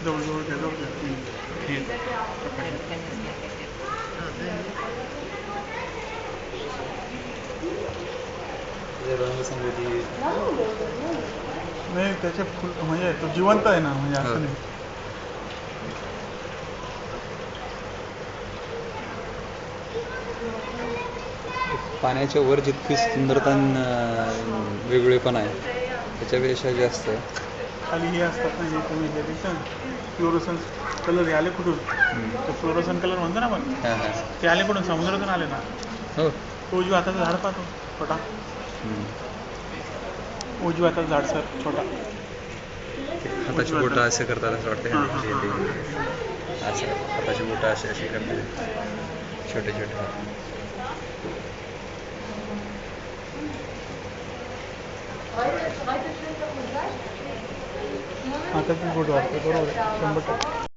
जवळजवळ त्याचं हे रंगसंगती नाही त्याचे फुल म्हणजे तो जिवंत आहे ना म्हणजे असं नाही. पाण्याच्या वर जितकी सुंदरता वेगळेपण आहे त्याच्यापेक्षा जास्त खाली हे असतात ना हे तुम्ही हे दिसतं फ्लोरोसन्स कलर हे आले कुठून तर फ्लोरोसन कलर म्हणतो ना आपण ते आले कुठून समुद्रातून आले ना. हो तो उजव्या हाताचं झाड पाहतो छोटा उजव्या हाताचं झाड सर छोटा हाताची बोटं असे करतात असं वाटतं असं हाताची बोटं असे करतात छोटे छोटे हाताची बोट वाटते बरोबर 100%.